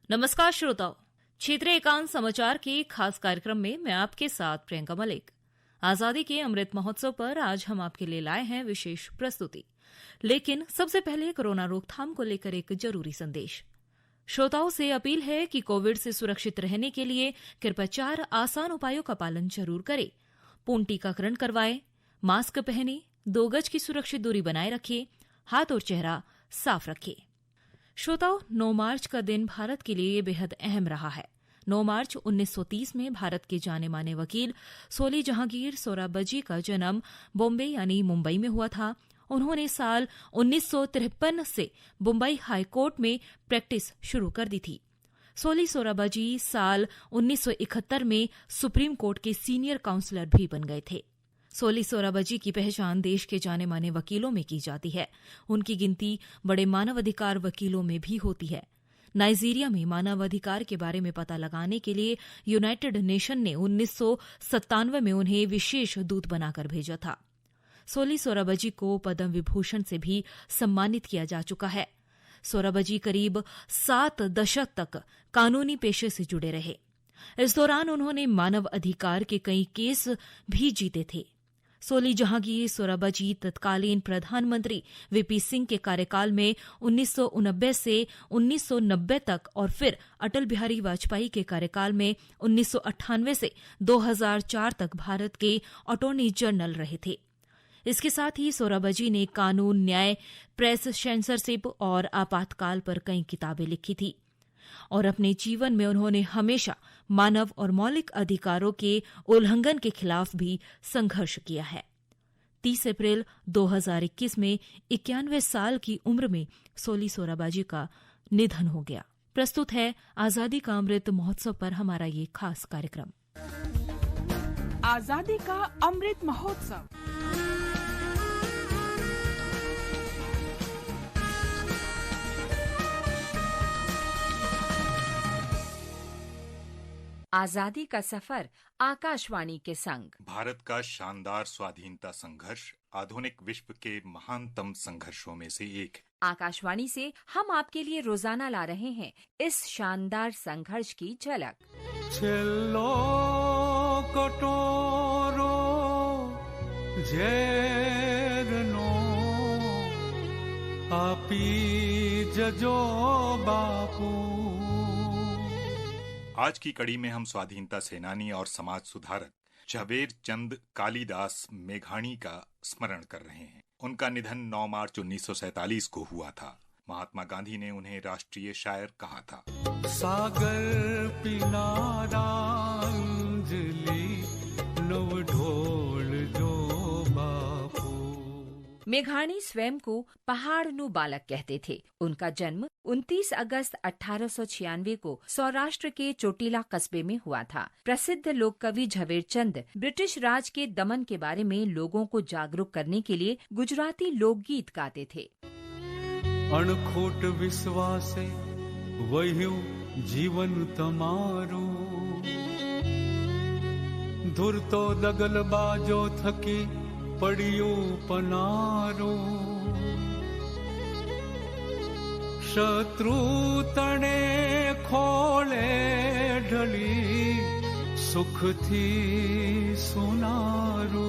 नमस्कार श्रोताओं, क्षेत्रीय एकांत समाचार के खास कार्यक्रम में मैं आपके साथ प्रियंका मलिक। आजादी के अमृत महोत्सव पर आज हम आपके लिए लाए हैं विशेष प्रस्तुति। लेकिन सबसे पहले कोरोना रोकथाम को लेकर एक जरूरी संदेश। श्रोताओं से अपील है कि कोविड से सुरक्षित रहने के लिए कृपया 4 आसान उपायों का पालन जरूर करें। पूर्ण टीकाकरण करवाएं, मास्क पहने, 2 गज की सुरक्षित दूरी बनाए रखें, हाथ और चेहरा साफ रखें। श्रोताओं, 9 मार्च का दिन भारत के लिए बेहद अहम रहा है। 9 मार्च 1930 में भारत के जाने माने वकील सोली जहांगीर सोराबजी का जन्म बॉम्बे यानी मुंबई में हुआ था। उन्होंने साल 1953 से मुंबई हाई कोर्ट में प्रैक्टिस शुरू कर दी थी। सोली सोराबजी साल 1971 में सुप्रीम कोर्ट के सीनियर काउंसलर भी बन गए थे। सोली सोराबजी की पहचान देश के जाने माने वकीलों में की जाती है। उनकी गिनती बड़े मानवाधिकार वकीलों में भी होती है। नाइजीरिया में मानवाधिकार के बारे में पता लगाने के लिए यूनाइटेड नेशन ने 1997 में उन्हें विशेष दूत बनाकर भेजा था। सोली सोराबजी को पद्म विभूषण से भी सम्मानित किया जा चुका है। सोराबजी करीब 7 दशक तक कानूनी पेशे से जुड़े रहे। इस दौरान उन्होंने मानव अधिकार के कई केस भी जीते थे। सोली जहांगीर सोराबजी तत्कालीन प्रधानमंत्री वीपी सिंह के कार्यकाल में 1989 से 1990 तक और फिर अटल बिहारी वाजपेयी के कार्यकाल में 1998 से 2004 तक भारत के अटॉर्नी जनरल रहे थे। इसके साथ ही सोराबजी ने कानून, न्याय, प्रेस सेंसरशिप और आपातकाल पर कई किताबें लिखी थी और अपने जीवन में उन्होंने हमेशा मानव और मौलिक अधिकारों के उल्लंघन के खिलाफ भी संघर्ष किया है। 30 अप्रैल 2021 में 91 साल की उम्र में सोली सोराबजी का निधन हो गया। प्रस्तुत है आजादी का अमृत महोत्सव पर हमारा ये खास कार्यक्रम। आजादी का अमृत महोत्सव। आजादी का सफर आकाशवाणी के संग। भारत का शानदार स्वाधीनता संघर्ष आधुनिक विश्व के महानतम संघर्षों में से एक। आकाशवाणी से हम आपके लिए रोजाना ला रहे हैं इस शानदार संघर्ष की झलक। छेल्लो कटोरो झेरनो आपी जजो बापू। आज की कड़ी में हम स्वाधीनता सेनानी और समाज सुधारक झवेरचंद कालीदास मेघाणी का स्मरण कर रहे हैं। उनका निधन 9 मार्च 1947 को हुआ था। महात्मा गांधी ने उन्हें राष्ट्रीय शायर कहा था। सागर पिनारा अंजलि नव ढोल जो बापू। मेघाणी स्वयं को पहाड़नु बालक कहते थे। उनका जन्म 29 अगस्त 1896 को सौराष्ट्र के चोटीला कस्बे में हुआ था। प्रसिद्ध लोक कवि झवेरचंद ब्रिटिश राज के दमन के बारे में लोगों को जागरूक करने के लिए गुजराती लोकगीत गाते थे। अणखोट विश्वासे वह्यु जीवन तमारू, धुर तो दगल बाजो थकी पड़ियो पनारो। शत्रु तणे खोले ढली सुख थी सुनारो।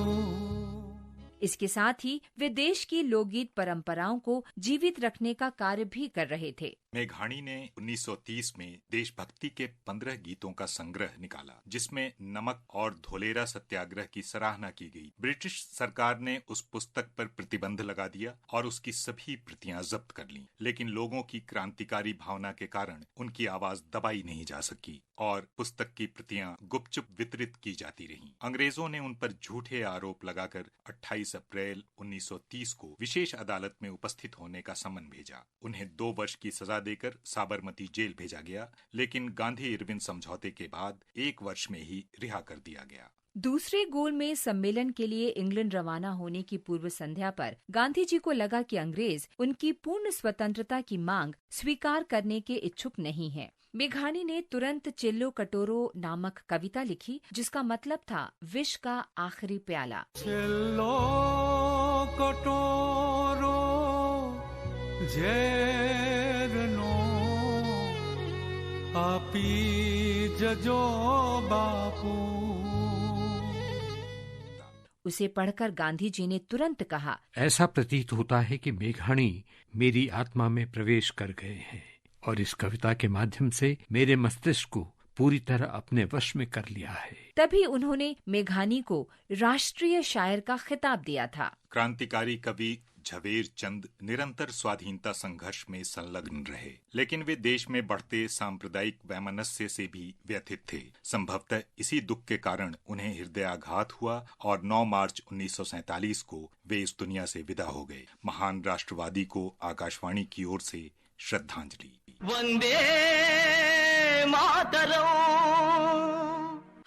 इसके साथ ही वे देश की लोकगीत परंपराओं को जीवित रखने का कार्य भी कर रहे थे। मेघाणी ने 1930 में देशभक्ति के 15 गीतों का संग्रह निकाला, जिसमें नमक और धोलेरा सत्याग्रह की सराहना की गई। ब्रिटिश सरकार ने उस पुस्तक पर प्रतिबंध लगा दिया और उसकी सभी प्रतियां जब्त कर लीं। लेकिन लोगों की क्रांतिकारी भावना के कारण उनकी आवाज दबाई नहीं जा सकी और पुस्तक की प्रतियां गुपचुप वितरित की जाती रहीं। अंग्रेजों ने उन पर झूठे आरोप लगाकर 28 अप्रैल 1930 को विशेष अदालत में उपस्थित होने का समन भेजा। उन्हें 2 वर्ष की सजा देकर साबरमती जेल भेजा गया, लेकिन गांधी इरविन समझौते के बाद 1 वर्ष में ही रिहा कर दिया गया। दूसरे गोल में सम्मेलन के लिए इंग्लैंड रवाना होने की पूर्व संध्या पर गांधी जी को लगा कि अंग्रेज उनकी पूर्ण स्वतंत्रता की मांग स्वीकार करने के इच्छुक नहीं हैं। मेघाणी ने तुरंत चिल्लो कटोरो नामक कविता लिखी, जिसका मतलब था विष का आखिरी प्याला। चिल्लो कटोरो झेरनो आपी जजो बापू। उसे पढ़कर गांधी जी ने तुरंत कहा, ऐसा प्रतीत होता है कि मेघाणी मेरी आत्मा में प्रवेश कर गए हैं और इस कविता के माध्यम से मेरे मस्तिष्क को पूरी तरह अपने वश में कर लिया है। तभी उन्होंने मेघानी को राष्ट्रीय शायर का खिताब दिया था। क्रांतिकारी कवि झवेरचंद निरंतर स्वाधीनता संघर्ष में संलग्न रहे, लेकिन वे देश में बढ़ते सांप्रदायिक वैमनस्य से भी व्यथित थे। संभवतः इसी दुख के कारण उन्हें हृदयाघात हुआ और 9 मार्च 1947 को वे इस दुनिया से विदा हो गए। महान राष्ट्रवादी को आकाशवाणी की ओर से श्रद्धांजलि। वंदे मातरम।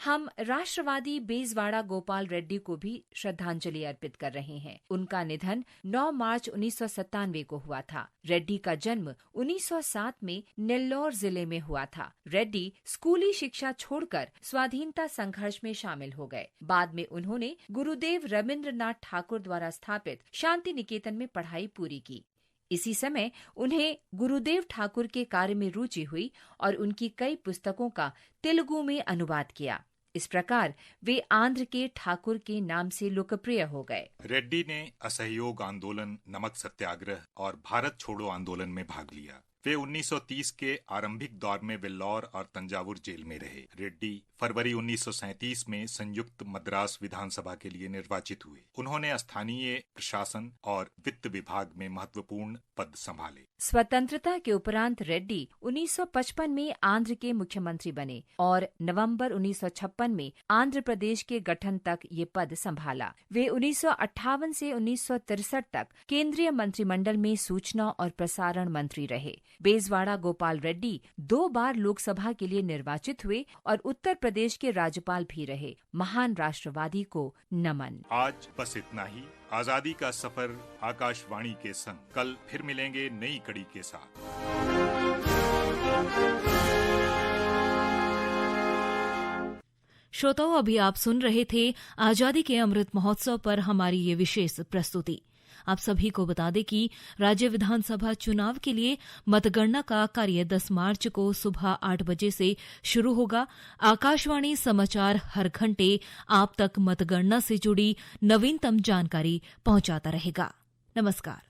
हम राष्ट्रवादी बेजवाड़ा गोपाल रेड्डी को भी श्रद्धांजलि अर्पित कर रहे हैं। उनका निधन 9 मार्च 1997 को हुआ था। रेड्डी का जन्म 1907 में नेल्लौर जिले में हुआ था। रेड्डी स्कूली शिक्षा छोड़कर स्वाधीनता संघर्ष में शामिल हो गए। बाद में उन्होंने गुरुदेव रविंद्रनाथ ठाकुर द्वारा स्थापित शांति निकेतन में पढ़ाई पूरी की। इसी समय उन्हें गुरुदेव ठाकुर के कार्य में रुचि हुई और उनकी कई पुस्तकों का तेलुगु में अनुवाद किया। इस प्रकार वे आंध्र के ठाकुर के नाम से लोकप्रिय हो गए। रेड्डी ने असहयोग आंदोलन, नमक सत्याग्रह और भारत छोड़ो आंदोलन में भाग लिया। वे 1930 के आरंभिक दौर में वेल्लोर और तंजावुर जेल में रहे। रेड्डी फरवरी 1937 में संयुक्त मद्रास विधानसभा के लिए निर्वाचित हुए। उन्होंने स्थानीय प्रशासन और वित्त विभाग में महत्वपूर्ण पद संभाले। स्वतंत्रता के उपरांत रेड्डी 1955 में आंध्र के मुख्यमंत्री बने और नवंबर 1956 में आंध्र प्रदेश के गठन तक ये पद संभाला। वे 1958 से 1963 तक केंद्रीय मंत्रिमंडल में सूचना और प्रसारण मंत्री रहे। बेजवाड़ा गोपाल रेड्डी 2 बार लोकसभा के लिए निर्वाचित हुए और उत्तर प्रदेश के राज्यपाल भी रहे। महान राष्ट्रवादी को नमन। आज बस इतना ही। आजादी का सफर आकाशवाणी के संग। कल फिर मिलेंगे नई कड़ी के साथ। श्रोताओं, अभी आप सुन रहे थे आजादी के अमृत महोत्सव पर हमारी ये विशेष प्रस्तुति। आप सभी को बता दें कि राज्य विधानसभा चुनाव के लिए मतगणना का कार्य 10 मार्च को सुबह 8 बजे से शुरू होगा। आकाशवाणी समाचार हर घंटे आप तक मतगणना से जुड़ी नवीनतम जानकारी पहुंचाता रहेगा। नमस्कार।